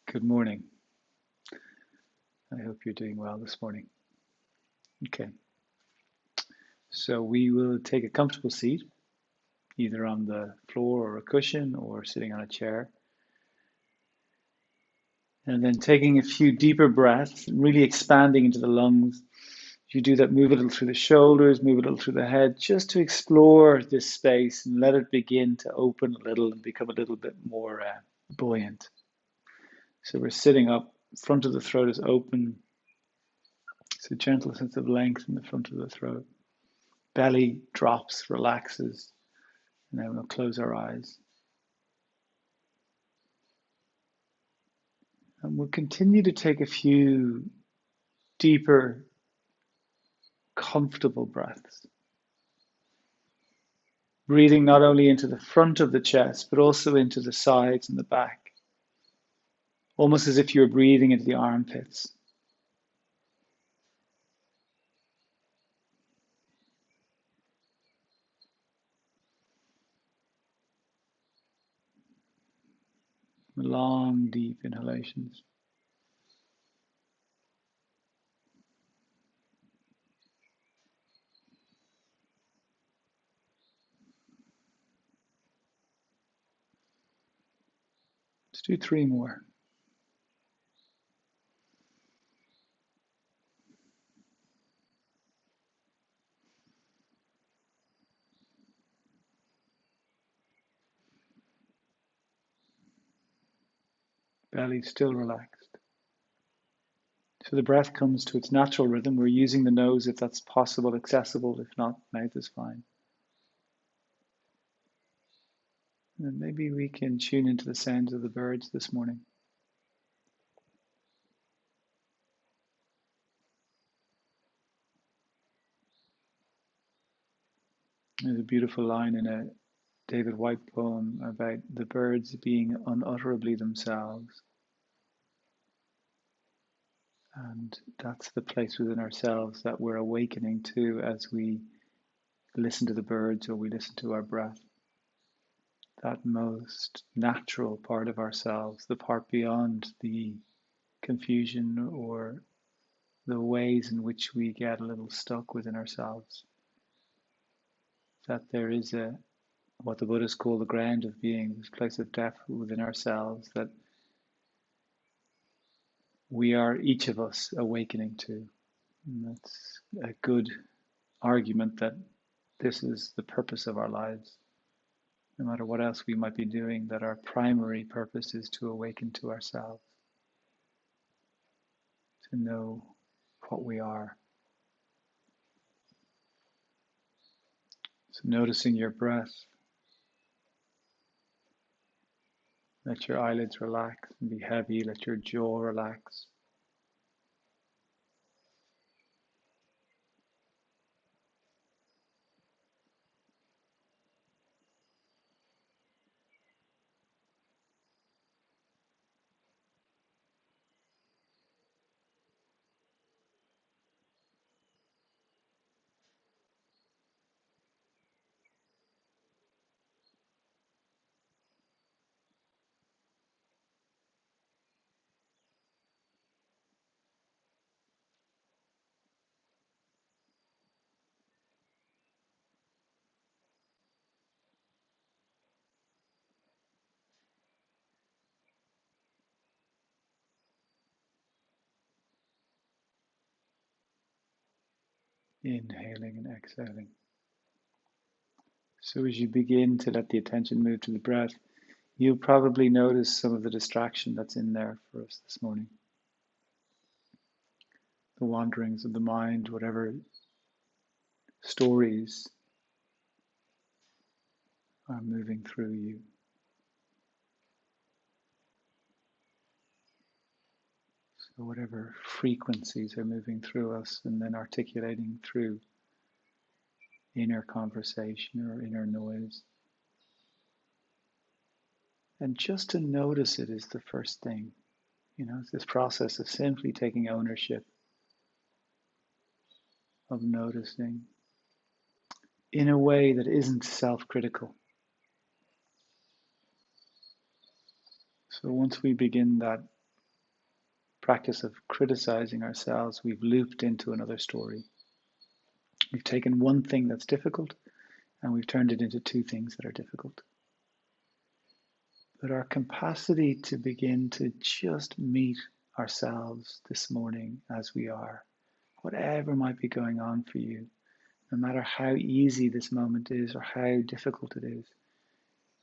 Good morning. I hope you're doing well this morning. Okay, so we will take a comfortable seat, either on the floor or a cushion or sitting on a chair. And then taking a few deeper breaths, really expanding into the lungs. If you do that, move a little through the shoulders, move a little through the head, just to explore this space and let it begin to open a little and become a little bit more buoyant. So we're sitting up, front of the throat is open. It's a gentle sense of length in the front of the throat. Belly drops, relaxes, and then we'll close our eyes. And we'll continue to take a few deeper, comfortable breaths. Breathing not only into the front of the chest, but also into the sides and the back. Almost as if you're breathing into the armpits. Long, deep inhalations. Let's do 3 more. Belly still relaxed. So the breath comes to its natural rhythm. We're using the nose if that's possible, accessible. If not, mouth is fine. And maybe we can tune into the sounds of the birds this morning. There's a beautiful line in a David Whyte poem about the birds being unutterably themselves. And that's the place within ourselves that we're awakening to as we listen to the birds or we listen to our breath. That most natural part of ourselves, the part beyond the confusion or the ways in which we get a little stuck within ourselves. That there is what the Buddhists call the ground of being, this place of depth within ourselves that we are each of us awakening to. And that's a good argument that this is the purpose of our lives. No matter what else we might be doing, that our primary purpose is to awaken to ourselves, to know what we are. So noticing your breath, let your eyelids relax and be heavy, let your jaw relax. Inhaling and exhaling. So as you begin to let the attention move to the breath, you'll probably notice some of the distraction that's in there for us this morning. The wanderings of the mind, whatever stories are moving through you. So whatever frequencies are moving through us and then articulating through inner conversation or inner noise. And just to notice it is the first thing. It's this process of simply taking ownership, of noticing in a way that isn't self-critical. So once we begin that practice of criticizing ourselves, we've looped into another story. We've taken one thing that's difficult and we've turned it into two things that are difficult. But our capacity to begin to just meet ourselves this morning as we are, whatever might be going on for you, no matter how easy this moment is or how difficult it is,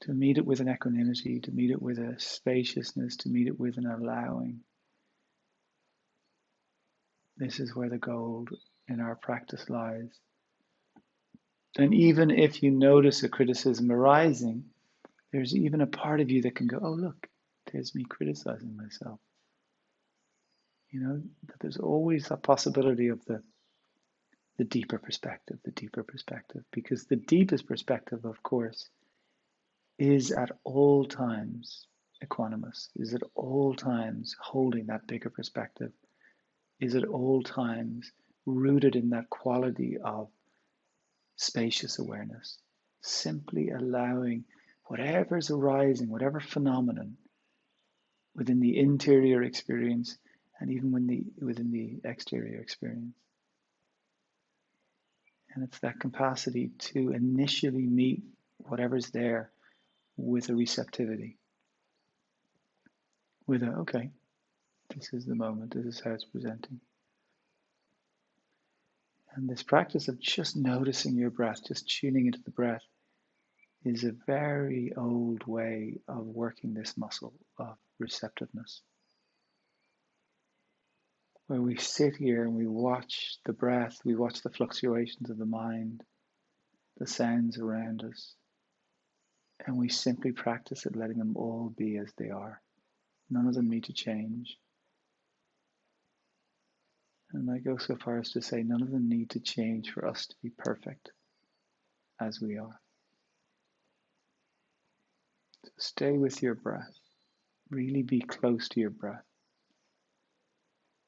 to meet it with an equanimity, to meet it with a spaciousness, to meet it with an allowing. This is where the gold in our practice lies. And even if you notice a criticism arising, there's even a part of you that can go, oh, look, there's me criticizing myself. You know, that there's always a possibility of the deeper perspective, because the deepest perspective, of course, is at all times equanimous, is at all times holding that bigger perspective, is at all times rooted in that quality of spacious awareness, simply allowing whatever's arising, whatever phenomenon within the interior experience and even within the exterior experience. And it's that capacity to initially meet whatever's there with a receptivity, with a, okay, this is the moment, this is how it's presenting. And this practice of just noticing your breath, just tuning into the breath, is a very old way of working this muscle of receptiveness. Where we sit here and we watch the breath, we watch the fluctuations of the mind, the sounds around us, and we simply practice at letting them all be as they are. None of them need to change. And I go so far as to say none of them need to change for us to be perfect as we are. So stay with your breath. Really be close to your breath.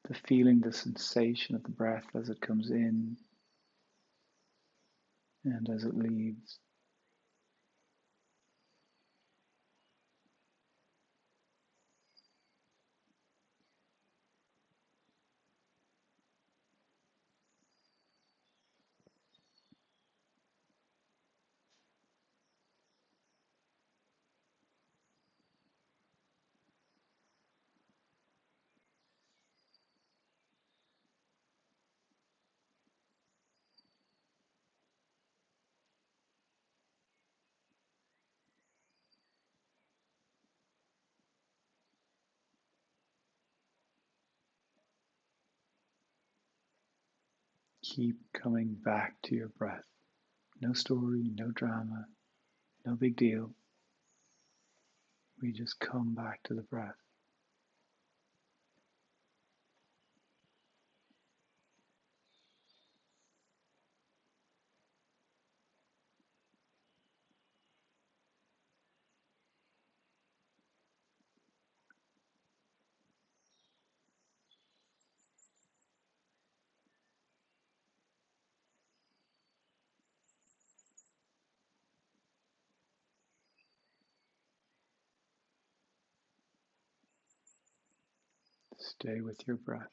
The feeling, the sensation of the breath as it comes in and as it leaves. Keep coming back to your breath. No story, no drama, no big deal. We just come back to the breath. Stay with your breath.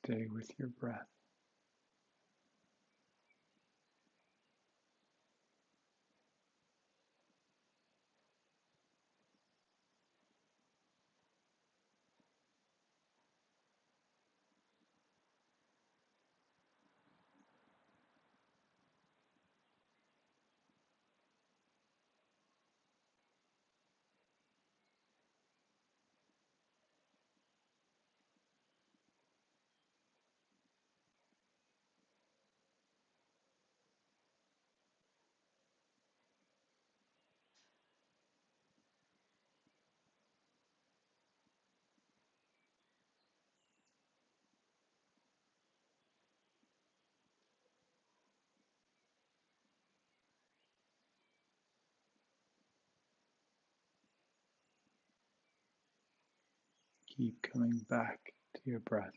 Stay with your breath. Keep coming back to your breath.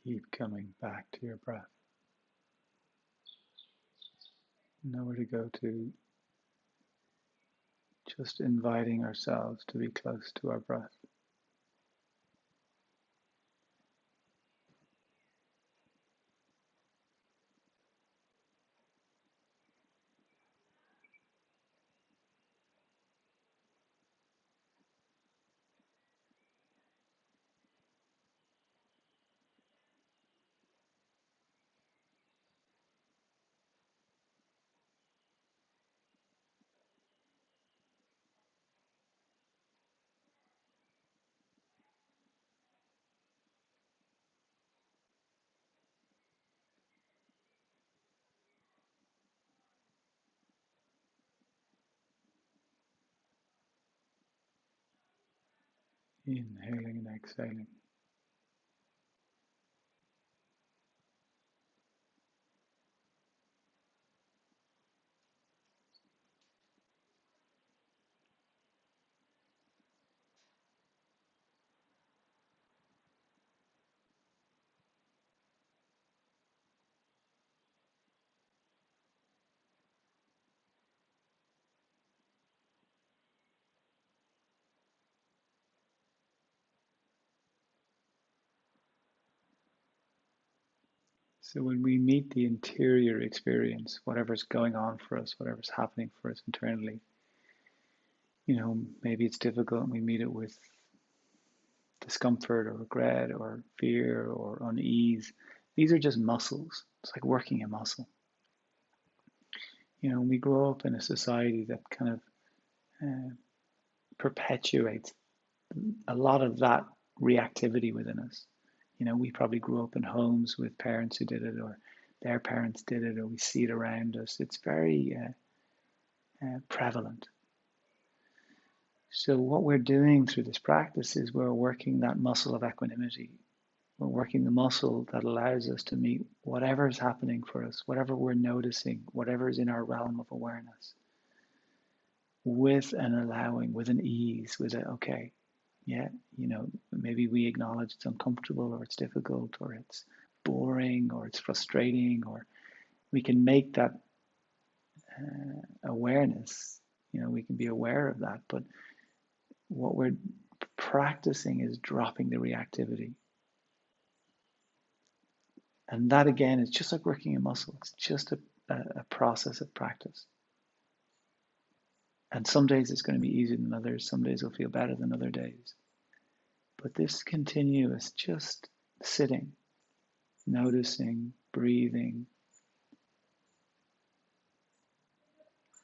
Keep coming back to your breath. Nowhere to go to, just inviting ourselves to be close to our breath. Inhaling and exhaling. So when we meet the interior experience, whatever's going on for us, whatever's happening for us internally, maybe it's difficult and we meet it with discomfort or regret or fear or unease. These are just muscles. It's like working a muscle. We grow up in a society that kind of uh, perpetuates a lot of that reactivity within us. We probably grew up in homes with parents who did it, or their parents did it, or we see it around us. It's very prevalent. So, what we're doing through this practice is we're working that muscle of equanimity. We're working the muscle that allows us to meet whatever is happening for us, whatever we're noticing, whatever is in our realm of awareness, with an allowing, with an ease, with a, okay, yeah, maybe we acknowledge it's uncomfortable or it's difficult or it's boring or it's frustrating, or we can make that awareness, we can be aware of that. But what we're practicing is dropping the reactivity. And that again is just like working a muscle. It's just a process of practice. And some days it's going to be easier than others. Some days will feel better than other days. But this continuous just sitting, noticing, breathing.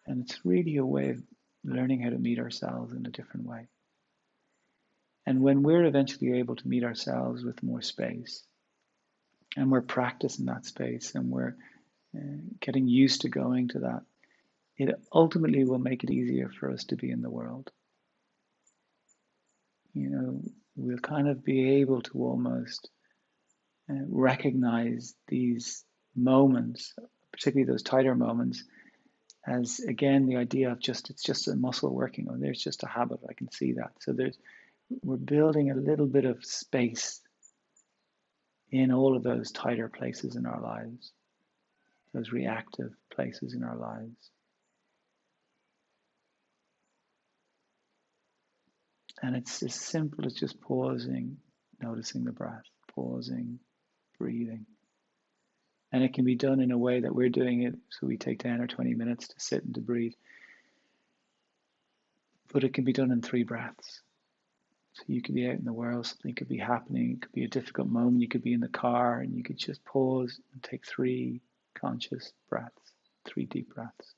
And it's really a way of learning how to meet ourselves in a different way. And when we're eventually able to meet ourselves with more space, And we're practicing that space, and we're getting used to going to that. It ultimately will make it easier for us to be in the world. We'll kind of be able to almost recognize these moments, particularly those tighter moments, as again the idea of it's just a muscle working, or there's just a habit. I can see that. So we're building a little bit of space in all of those tighter places in our lives, those reactive places in our lives. And it's as simple as just pausing, noticing the breath, pausing, breathing. And it can be done in a way that we're doing it, so we take 10 or 20 minutes to sit and to breathe. But it can be done in 3 breaths. So you could be out in the world, something could be happening, it could be a difficult moment, you could be in the car, and you could just pause and take 3 conscious breaths, 3 deep breaths.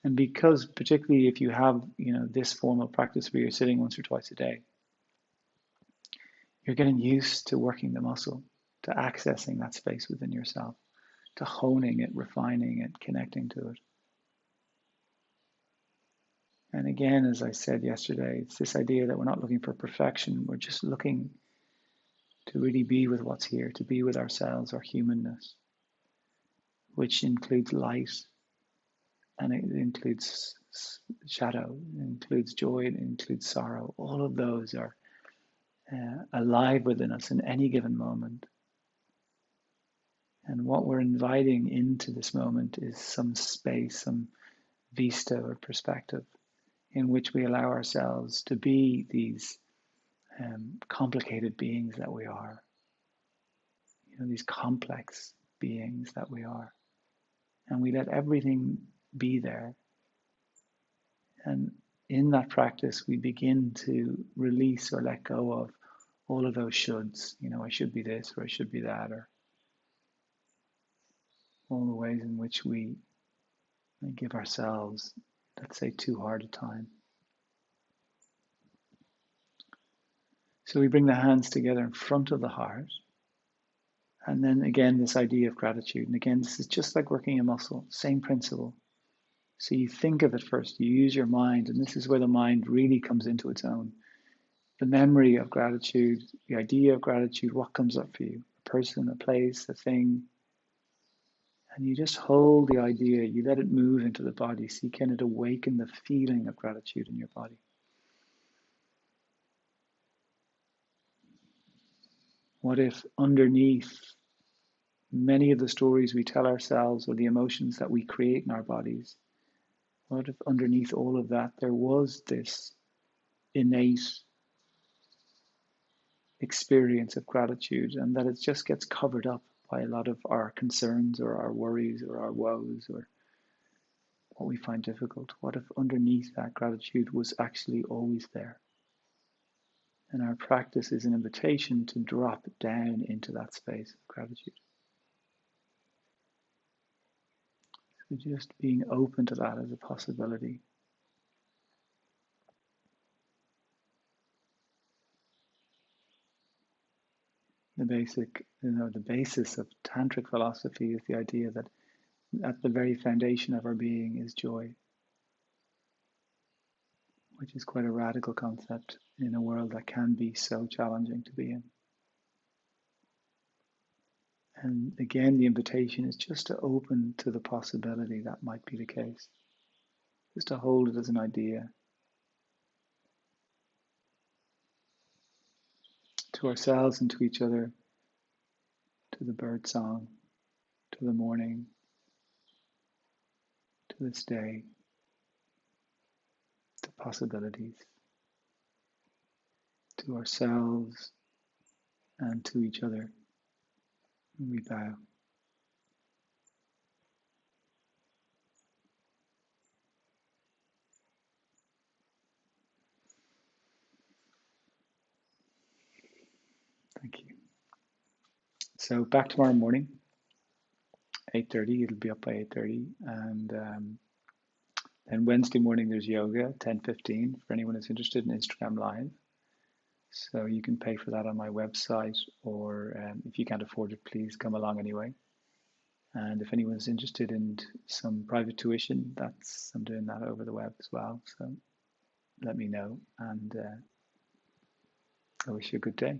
And because particularly if you have, this formal practice where you're sitting once or twice a day, you're getting used to working the muscle, to accessing that space within yourself, to honing it, refining it, connecting to it. And again, as I said yesterday, it's this idea that we're not looking for perfection. We're just looking to really be with what's here, to be with ourselves, our humanness, which includes light, and it includes shadow, it includes joy, it includes sorrow. All of those are alive within us in any given moment. And what we're inviting into this moment is some space, some vista or perspective in which we allow ourselves to be these complicated beings that we are, these complex beings that we are. And we let everything be there. And in that practice, we begin to release or let go of all of those shoulds. I should be this, or I should be that, or all the ways in which we give ourselves, let's say, too hard a time. So we bring the hands together in front of the heart. And then again, this idea of gratitude. And again, this is just like working a muscle, same principle. So you think of it first, you use your mind, and this is where the mind really comes into its own. The memory of gratitude, the idea of gratitude, what comes up for you? A person, a place, a thing. And you just hold the idea, you let it move into the body. So you can awaken the feeling of gratitude in your body. What if underneath many of the stories we tell ourselves or the emotions that we create in our bodies, what if underneath all of that there was this innate experience of gratitude, and that it just gets covered up by a lot of our concerns or our worries or our woes or what we find difficult? What if underneath that gratitude was actually always there? And our practice is an invitation to drop down into that space of gratitude. So just being open to that as a possibility. The basis of tantric philosophy is the idea that at the very foundation of our being is joy, which is quite a radical concept in a world that can be so challenging to be in. And again, the invitation is just to open to the possibility that might be the case, just to hold it as an idea, to ourselves and to each other, to the bird song, to the morning, to this day, to possibilities, to ourselves and to each other. And we bow. Thank you. So back tomorrow morning, 8:30. It'll be up by 8:30, and then Wednesday morning there's yoga, 10:15 for anyone who's interested in Instagram Live. So you can pay for that on my website, or if you can't afford it, please come along anyway. And if anyone's interested in some private tuition, I'm doing that over the web as well. So let me know, and I wish you a good day.